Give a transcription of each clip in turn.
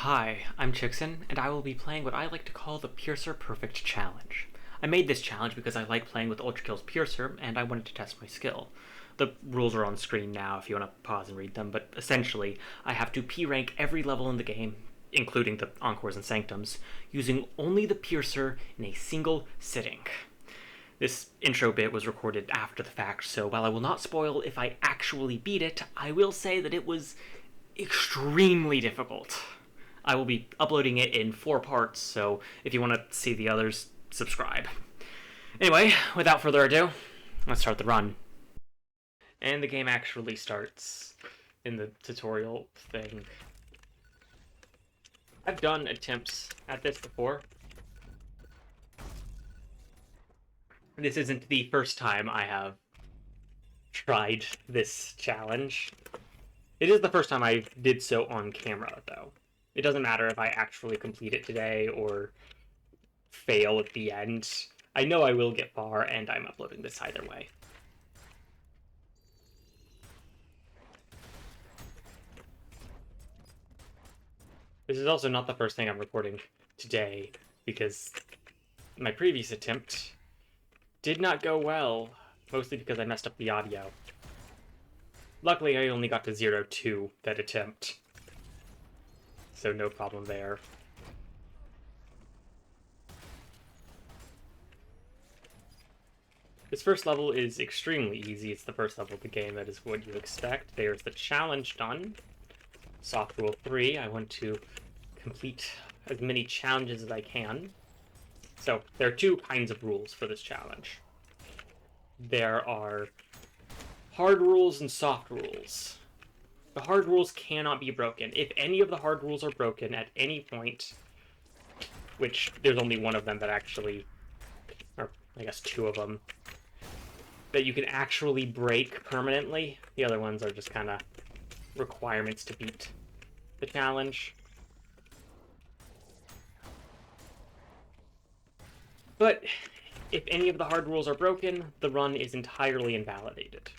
Hi, I'm Chickson, and I will be playing what I like to call the Piercer Perfect Challenge. I made this challenge because I like playing with ULTRAKILL's Piercer, and I wanted to test my skill. The rules are on screen now if you want to pause and read them, but essentially, I have to P-rank every level in the game, including the Encores and Sanctums, using only the Piercer in a single sitting. This intro bit was recorded after the fact, so while I will not spoil if I actually beat it, I will say that it was extremely difficult. I will be uploading it in 4 parts, so if you want to see the others, subscribe. Anyway, without further ado, let's start the run. And the game actually starts in the tutorial thing. I've done attempts at this before. This isn't the first time I have tried this challenge. It is the first time I did so on camera, though. It doesn't matter if I actually complete it today or fail at the end. I know I will get far, and I'm uploading this either way. This is also not the first thing I'm recording today, because my previous attempt did not go well, mostly because I messed up the audio. Luckily, I only got to 0-2 that attempt, so no problem there. This first level is extremely easy. It's the first level of the game. That is what you expect. There's the challenge done. Soft rule 3. I want to complete as many challenges as I can. So there are 2 kinds of rules for this challenge. There are hard rules and soft rules. The hard rules cannot be broken. If any of the hard rules are broken at any point, which there's only one of them that actually, or I guess 2 of them, that you can actually break permanently. The other ones are just kind of requirements to beat the challenge. But if any of the hard rules are broken, the run is entirely invalidated.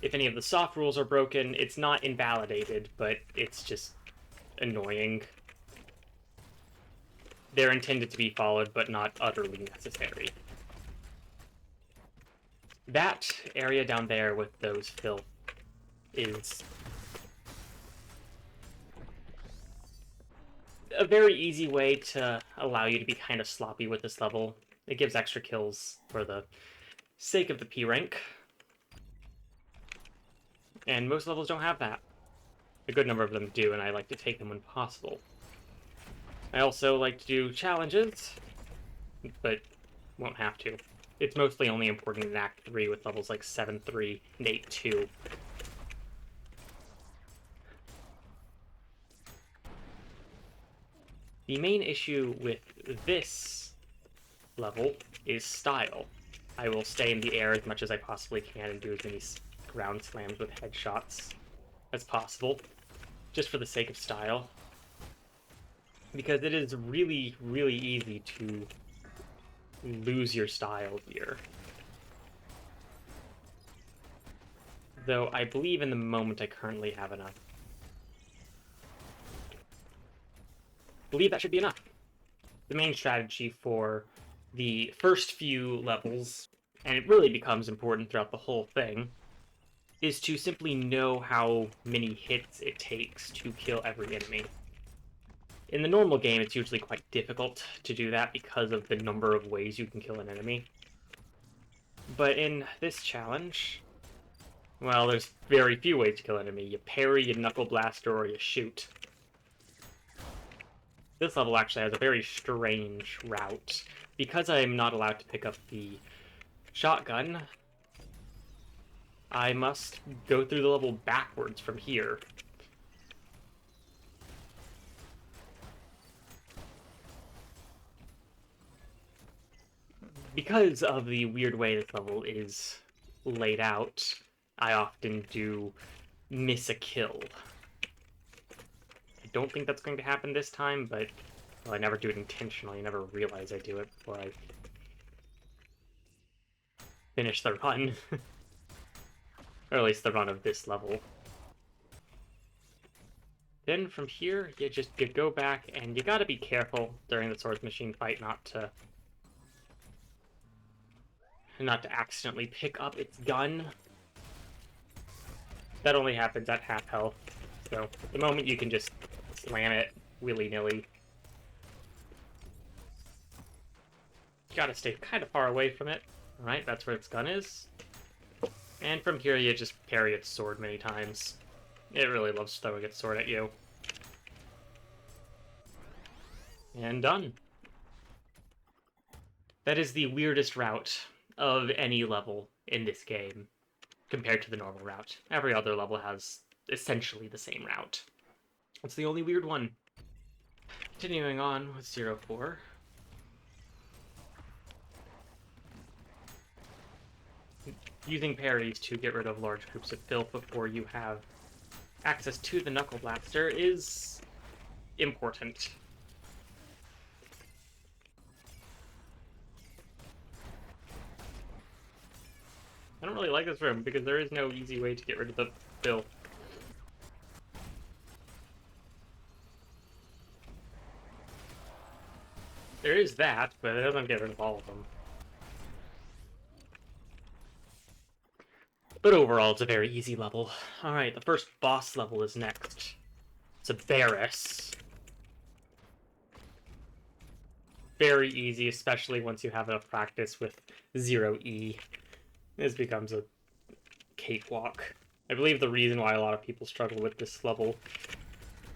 If any of the soft rules are broken, it's not invalidated, but it's just annoying. They're intended to be followed, but not utterly necessary. That area down there with those filth is a very easy way to allow you to be kind of sloppy with this level. It gives extra kills for the sake of the P rank. And most levels don't have that. A good number of them do, and I like to take them when possible. I also like to do challenges, but won't have to. It's mostly only important in Act 3 with levels like 7-3 and 8-2. The main issue with this level is style. I will stay in the air as much as I possibly can and do as many ground slams with headshots as possible, just for the sake of style. Because it is really, really easy to lose your style here. Though I believe in the moment I currently have enough. I believe that should be enough. The main strategy for the first few levels, and it really becomes important throughout the whole thing, is to simply know how many hits it takes to kill every enemy. In the normal game, it's usually quite difficult to do that because of the number of ways you can kill an enemy. But in this challenge, well, there's very few ways to kill an enemy. You parry, you knuckle blaster, or you shoot. This level actually has a very strange route. Because I'm not allowed to pick up the shotgun, I must go through the level backwards from here. Because of the weird way this level is laid out, I often do miss a kill. I don't think that's going to happen this time, but well, I never do it intentionally. I never realize I do it before I finish the run. Or at least the run of this level. Then from here, you go back, and you gotta be careful during the swords machine fight not to accidentally pick up its gun. That only happens at half health, so the moment you can just slam it willy-nilly. You gotta stay kind of far away from it. Alright, that's where its gun is. And from here, you just parry its sword many times. It really loves throwing its sword at you. And done. That is the weirdest route of any level in this game compared to the normal route. Every other level has essentially the same route. It's the only weird one. Continuing on with 04. Using parries to get rid of large groups of filth before you have access to the Knuckle Blaster is important. I don't really like this room because there is no easy way to get rid of the filth. There is that, but it doesn't get rid of all of them. But overall, it's a very easy level. Alright, the first boss level is next. It's a Barris. Very easy, especially once you have enough practice with 0E. This becomes a cakewalk. I believe the reason why a lot of people struggle with this level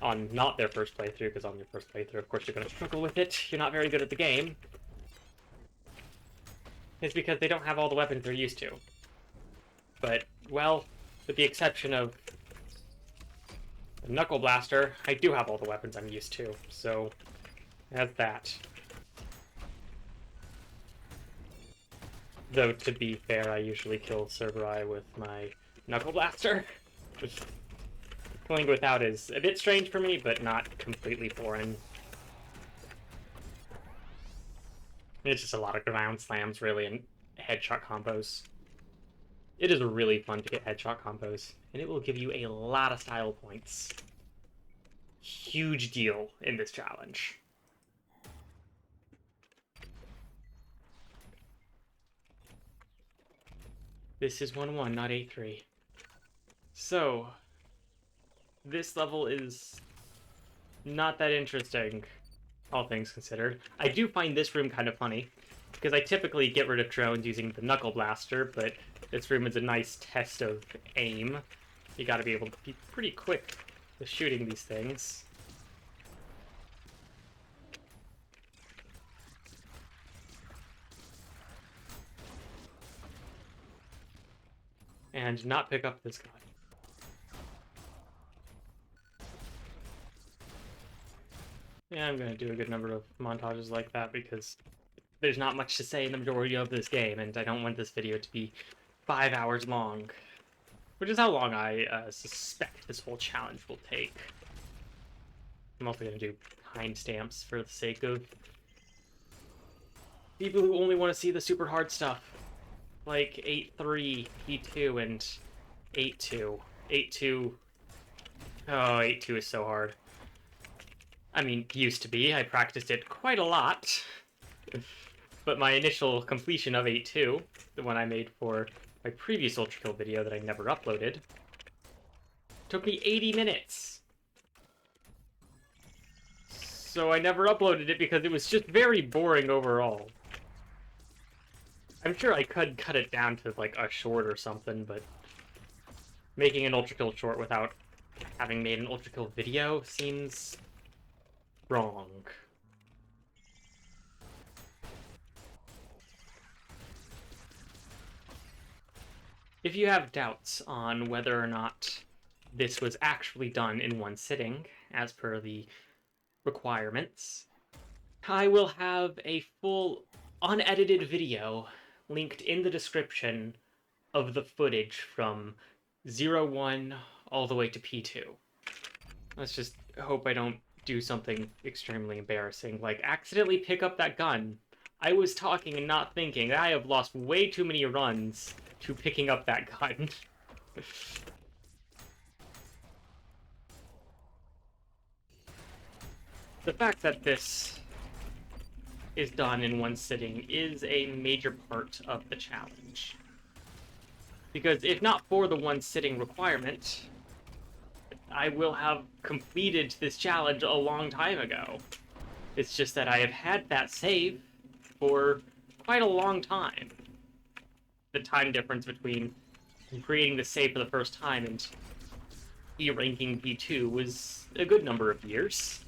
on not their first playthrough, because on your first playthrough, of course, you're going to struggle with it. You're not very good at the game. Is because they don't have all the weapons they're used to. But, well, with the exception of the Knuckle Blaster, I do have all the weapons I'm used to, so that's that. Though, to be fair, I usually kill Cerberus with my Knuckle Blaster. Killing without is a bit strange for me, but not completely foreign. It's just a lot of ground slams, really, and headshot combos. It is really fun to get headshot combos, and it will give you a lot of style points. Huge deal in this challenge. This is 1-1, not A3. So, this level is not that interesting, all things considered. I do find this room kind of funny, because I typically get rid of drones using the Knuckle Blaster, but this room is a nice test of aim. You gotta be able to be pretty quick with shooting these things. And not pick up this guy. Yeah, I'm gonna do a good number of montages like that because there's not much to say in the majority of this game, and I don't want this video to be 5 hours long. Which is how long I suspect this whole challenge will take. I'm also gonna do timestamps for the sake of people who only want to see the super hard stuff. Like 8-3, P2, and 8-2. 8-2... Oh, 8-2 is so hard. I mean, used to be. I practiced it quite a lot. But my initial completion of 8-2, the one I made for my previous ULTRAKILL video that I never uploaded, took me 80 minutes. So I never uploaded it because it was just very boring overall. I'm sure I could cut it down to, like, a short or something, but making an ULTRAKILL short without having made an ULTRAKILL video seems wrong. If you have doubts on whether or not this was actually done in one sitting, as per the requirements, I will have a full unedited video linked in the description of the footage from 01 all the way to P2. Let's just hope I don't do something extremely embarrassing, like accidentally pick up that gun. I was talking and not thinking. I have lost way too many runs to picking up that gun. The fact that this is done in one sitting is a major part of the challenge. Because if not for the one sitting requirement, I will have completed this challenge a long time ago. It's just that I have had that save for quite a long time. The time difference between creating the save for the first time and ranking P2 was a good number of years.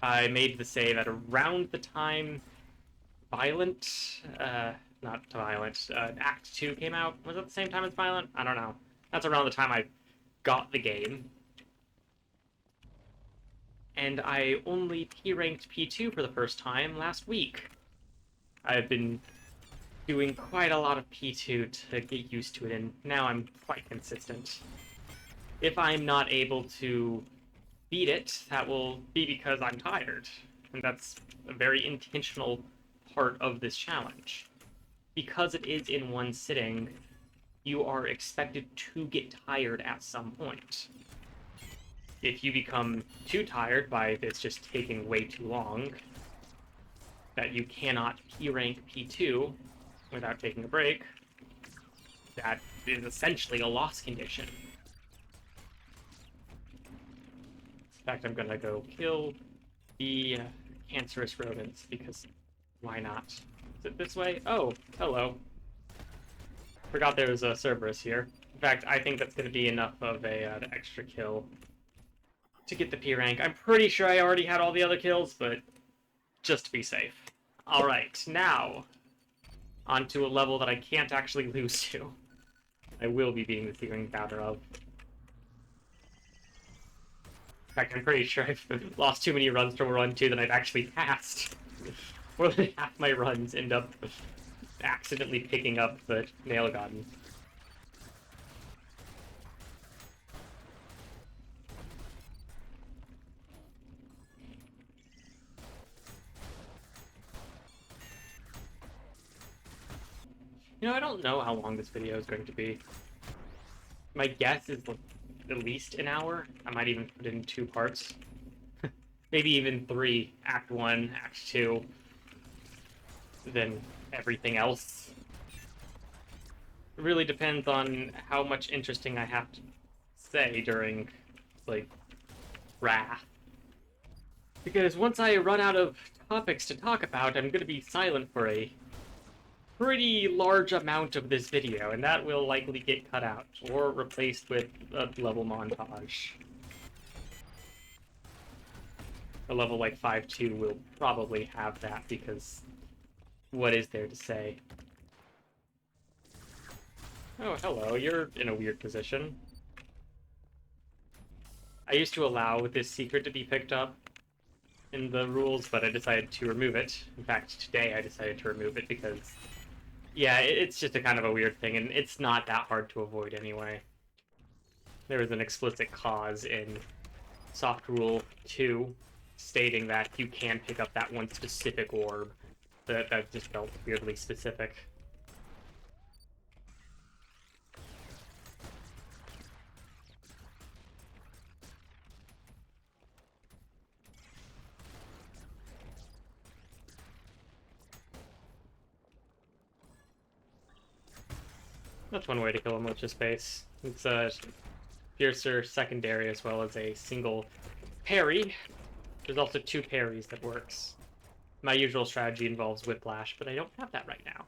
I made the save at around the time Act 2 came out. Was it the same time as Violent? I don't know. That's around the time I got the game. And I only P-ranked P2 for the first time last week. I've been doing quite a lot of P2 to get used to it, and now I'm quite consistent. If I'm not able to beat it, that will be because I'm tired. And that's a very intentional part of this challenge. Because it is in one sitting, you are expected to get tired at some point. If you become too tired by this just taking way too long, that you cannot P-rank P2 without taking a break, that is essentially a loss condition. In fact, I'm gonna go kill the cancerous rodents, because why not? Is it this way? Oh, hello. Forgot there was a Cerberus here. In fact, I think that's gonna be enough of an extra kill to get the P rank. I'm pretty sure I already had all the other kills, but just to be safe. Alright, now onto a level that I can't actually lose to. I will be beating the Searing Powder of. In fact, I'm pretty sure I've lost too many runs from run 2 that I've actually passed. More than half my runs end up accidentally picking up the Nail Gun. You know, I don't know how long this video is going to be. My guess is at least an hour. I might even put it in 2 parts. Maybe even 3. Act 1, Act 2. Then everything else. It really depends on how much interesting I have to say during, like, Wrath. Because once I run out of topics to talk about, I'm gonna be silent for a pretty large amount of this video, and that will likely get cut out, or replaced with a level montage. A level like 5.2 will probably have that, because what is there to say? Oh, hello, you're in a weird position. I used to allow this secret to be picked up in the rules, but I decided to remove it. In fact, today I decided to remove it because, yeah, it's just a kind of a weird thing, and it's not that hard to avoid anyway. There was an explicit clause in Soft Rule 2 stating that you can pick up that one specific orb. That just felt weirdly specific. That's one way to kill him with just space. It's a Piercer secondary as well as a single parry. There's also 2 parries that works. My usual strategy involves Whiplash, but I don't have that right now.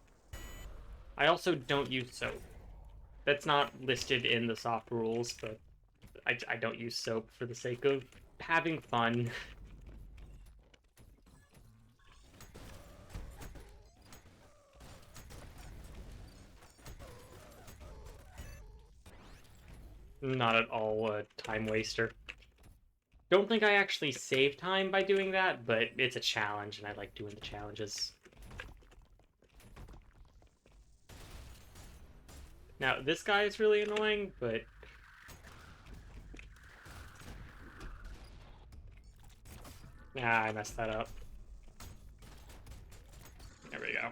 I also don't use soap. That's not listed in the soft rules, but I don't use soap for the sake of having fun. Not at all a time waster. Don't think I actually save time by doing that, but it's a challenge, and I like doing the challenges. Now, this guy is really annoying, but... Ah, I messed that up. There we go.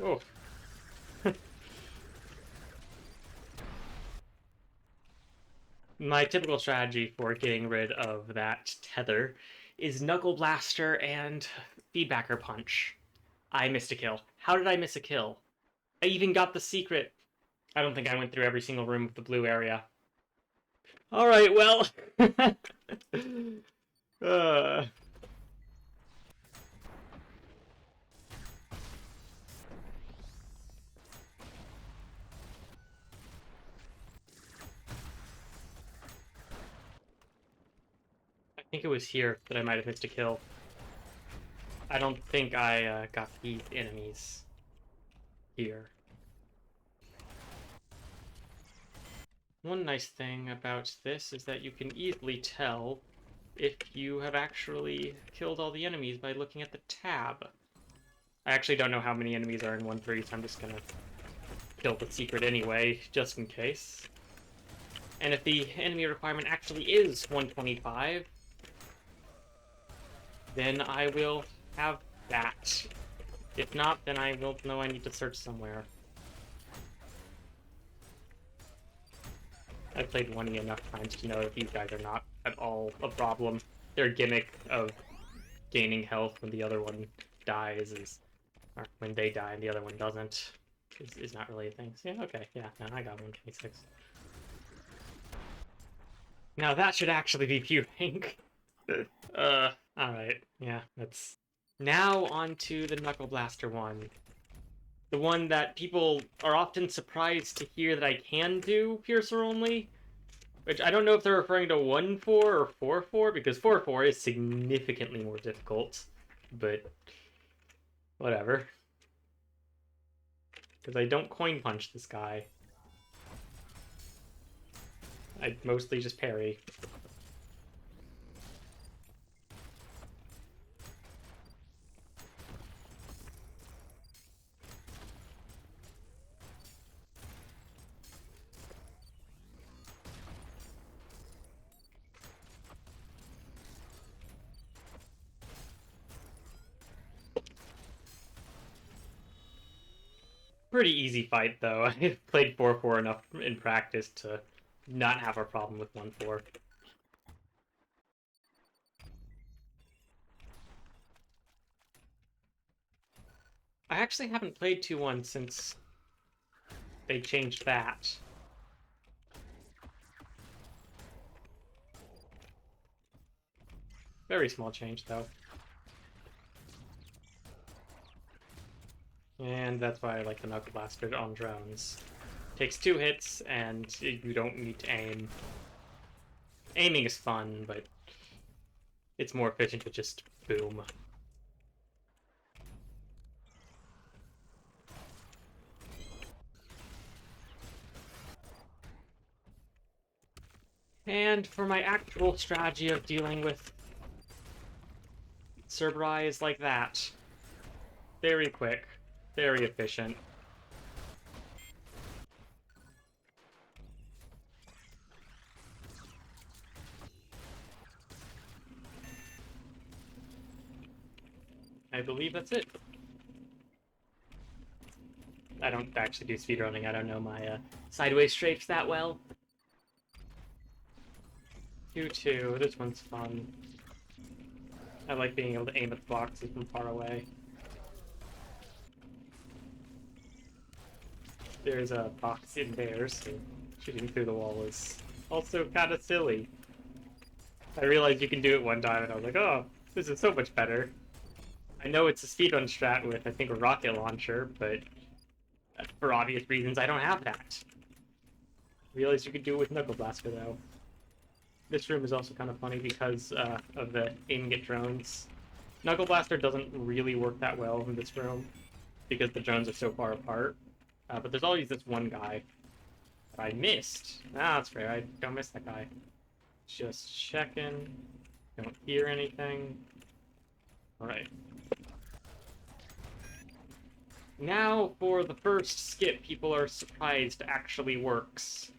Oh. My typical strategy for getting rid of that tether is Knuckle Blaster and Feedbacker Punch. I missed a kill. How did I miss a kill? I even got the secret. I don't think I went through every single room of the blue area. Alright, well. uh... I think it was here that I might have missed a kill. I don't think I got these enemies here. One nice thing about this is that you can easily tell if you have actually killed all the enemies by looking at the tab. I actually don't know how many enemies are in 1-3, so I'm just gonna kill the secret anyway, just in case. And if the enemy requirement actually is 125, then I will have that. If not, then I will know I need to search somewhere. I've played 1E enough times to know that these guys are not at all a problem. Their gimmick of gaining health when the other one dies is... or when they die and the other one doesn't, is not really a thing. So, yeah, okay, yeah, no, I got 126. Now that should actually be Pew Rank. Alright, yeah, that's... Now on to the Knuckle Blaster one. The one that people are often surprised to hear that I can do Piercer only. Which I don't know if they're referring to 1-4 or 4-4, because 4-4 is significantly more difficult. But... whatever. Because I don't coin punch this guy. I mostly just parry. Pretty easy fight, though. I've played 4-4 enough in practice to not have a problem with 1-4. I actually haven't played 2-1 since they changed that. Very small change, though. And that's why I like the Knuckle Blaster on drones. Takes 2 hits, and you don't need to aim. Aiming is fun, but it's more efficient to just boom. And for my actual strategy of dealing with Cerberus like that, very quick, very efficient. I believe that's it. I don't actually do speedrunning. I don't know my sideways strafes that well. 2-2. This one's fun. I like being able to aim at the boxes from far away. There's a box in there, so shooting through the wall is also kind of silly. I realized you can do it one time, and I was like, oh, this is so much better. I know it's a speedrun strat with, I think, a rocket launcher, but for obvious reasons, I don't have that. I realized you could do it with Knuckle Blaster, though. This room is also kind of funny because of the aim-get drones. Knuckle Blaster doesn't really work that well in this room because the drones are so far apart. But there's always this one guy that I missed. Ah, that's fair. I don't miss that guy. Just checking. Don't hear anything. Alright. Now for the first skip people are surprised actually works.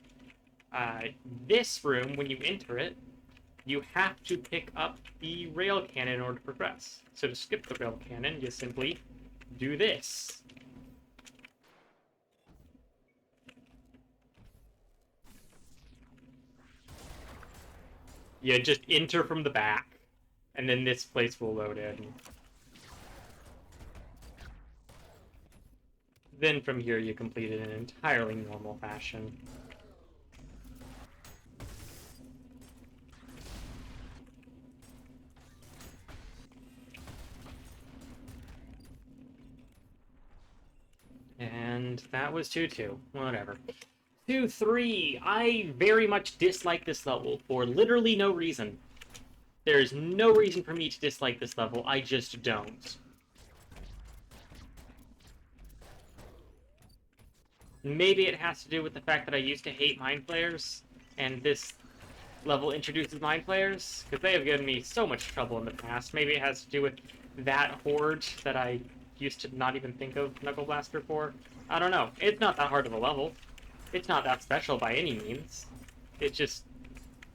This room, when you enter it, you have to pick up the rail cannon in order to progress. So to skip the rail cannon, you simply do this. You just enter from the back, and then this place will load in. Then from here you complete it in an entirely normal fashion. And that was 2-2. Whatever. 2-3. I very much dislike this level for literally no reason. There's no reason for me to dislike this level. I just don't. Maybe it has to do with the fact that I used to hate Mind Flayers, and this level introduces Mind Flayers, because they have given me so much trouble in the past. Maybe it has to do with that horde that I used to not even think of Knuckle Blaster for. I don't know. It's not that hard of a level. It's not that special by any means. It's just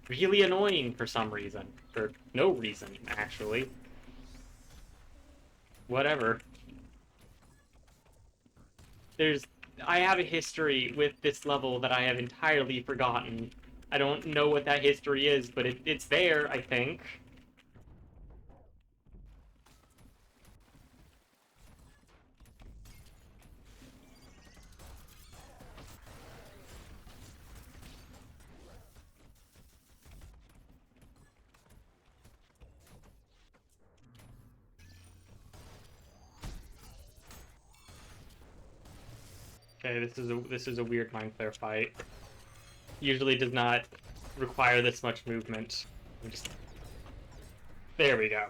really annoying for some reason. For no reason, actually. Whatever. I have a history with this level that I have entirely forgotten. I don't know what that history is, but it's there, I think. Okay, this is a weird Mind Flare fight. Usually does not require this much movement. There we go.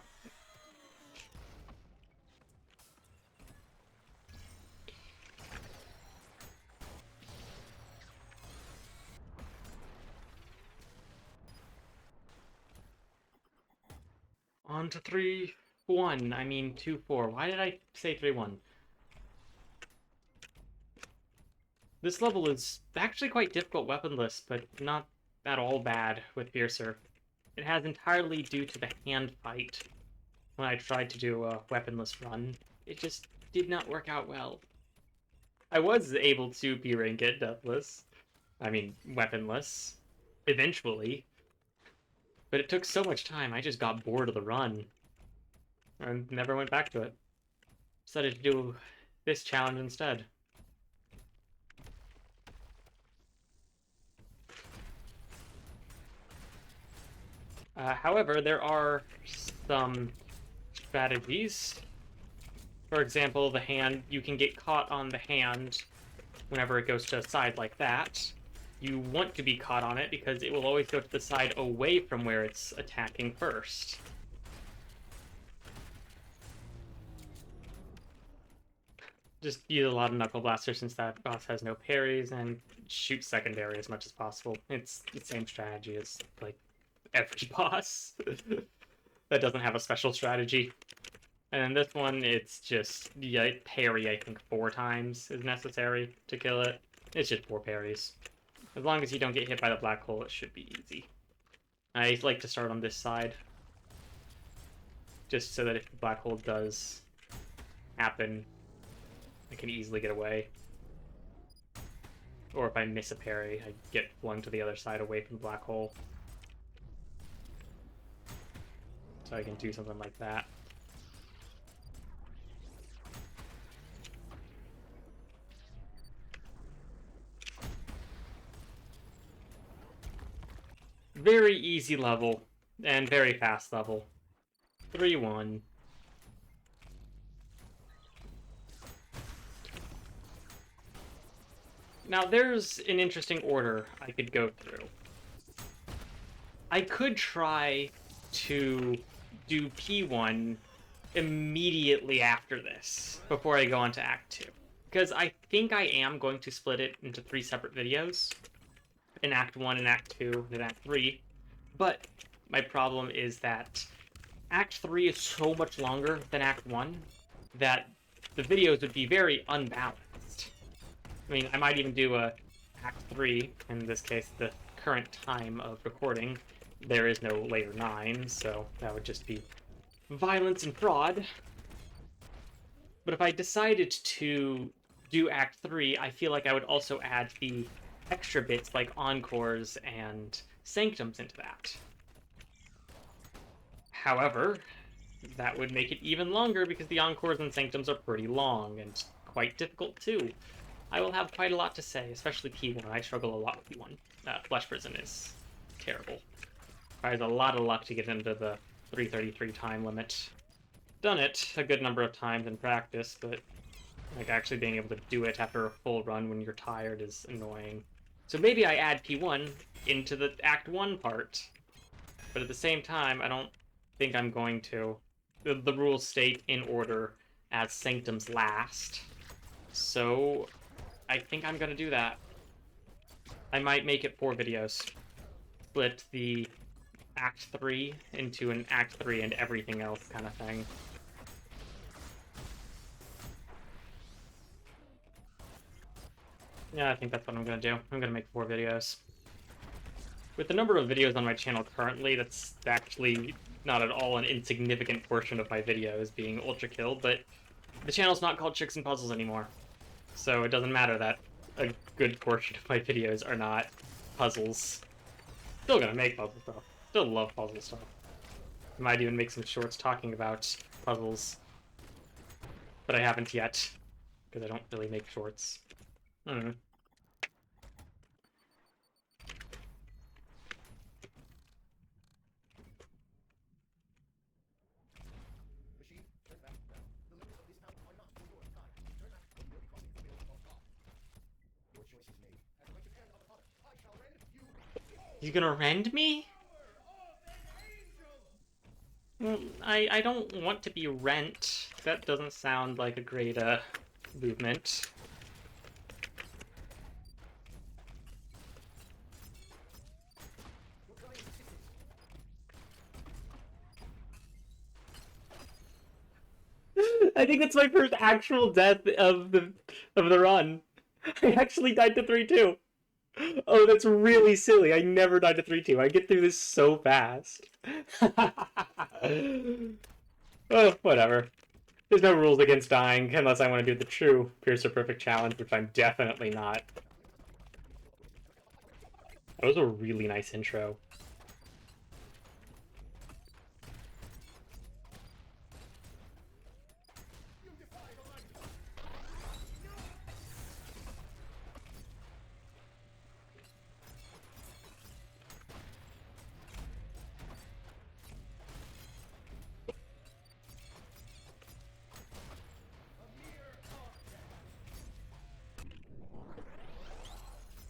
On to 3-1. I mean 2-4. Why did I say 3-1? This level is actually quite difficult weaponless, but not at all bad with Piercer. It has entirely due to the hand fight. When I tried to do a weaponless run, it just did not work out well. I was able to B-rank it deathless. I mean, weaponless. Eventually. But it took so much time, I just got bored of the run. And never went back to it. Decided to do this challenge instead. However, there are some strategies. For example, the hand, you can get caught on the hand whenever it goes to a side like that. You want to be caught on it because it will always go to the side away from where it's attacking first. Just use a lot of Knuckle Blaster since that boss has no parries, and shoot secondary as much as possible. It's the same strategy as, like, every boss that doesn't have a special strategy. And in this one, it's just, yeah, parry, I think, 4 times is necessary to kill it. It's just 4 parries. As long as you don't get hit by the black hole, it should be easy. I like to start on this side, just so that if the black hole does happen, I can easily get away. Or if I miss a parry, I get flung to the other side away from the black hole. So I can do something like that. Very easy level, and very fast level. 3-1. Now there's an interesting order I could go through. I could try to do P1 immediately after this, before I go on to Act 2. Because I think I am going to split it into 3 separate videos. In Act 1 and Act 2 and Act 3. But my problem is that Act 3 is so much longer than Act 1 that the videos would be very unbalanced. I mean, I might even do a Act 3, in this case, the current time of recording. There is no layer 9, so that would just be violence and fraud. But if I decided to do Act 3, I feel like I would also add the extra bits like Encores and Sanctums into that. However, that would make it even longer because the Encores and Sanctums are pretty long and quite difficult too. I will have quite a lot to say, especially P1. I struggle a lot with P1. Flesh Prison is terrible. Requires a lot of luck to get into the 3:33 time limit. Done it a good number of times in practice, but like actually being able to do it after a full run when you're tired is annoying. So maybe I add P1 into the Act 1 part, but at the same time, I don't think I'm going to. The rules state in order as Sanctums last, so I think I'm gonna do that. I might make it 4 videos. Split the Act 3 into an Act 3 and everything else kind of thing. Yeah, I think that's what I'm gonna do. I'm gonna make 4 videos. With the number of videos on my channel currently, that's actually not at all an insignificant portion of my videos being ULTRAKILL, but the channel's not called Chicks and Puzzles anymore. So it doesn't matter that a good portion of my videos are not puzzles. Still gonna make puzzle stuff. Still love puzzle stuff. I might even make some shorts talking about puzzles. But I haven't yet, because I don't really make shorts. I don't know. You gonna rend me? I don't want to be rent. That doesn't sound like a great movement. I think that's my first actual death of the run. I actually died to 3-2. Oh, that's really silly. I never died to 3-2. I get through this so fast. Oh, whatever. There's no rules against dying unless I want to do the true Piercer Perfect challenge, which I'm definitely not. That was a really nice intro.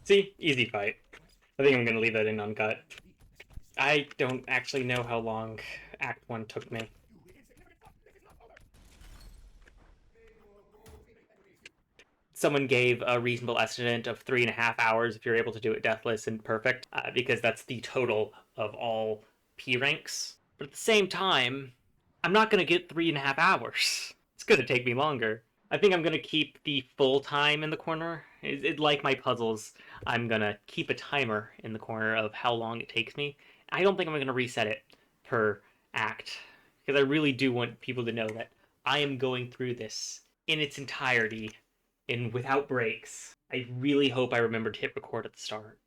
See? Easy fight. I think I'm gonna leave that in uncut. I don't actually know how long Act 1 took me. Someone gave a reasonable estimate of 3.5 hours if you're able to do it deathless and perfect, because that's the total of all P ranks. But at the same time, I'm not gonna get 3.5 hours. It's gonna take me longer. I think I'm gonna keep the full time in the corner. Like my puzzles, I'm gonna keep a timer in the corner of how long it takes me. I don't think I'm gonna reset it per act, because I really do want people to know that I am going through this in its entirety and without breaks. I really hope I remember to hit record at the start.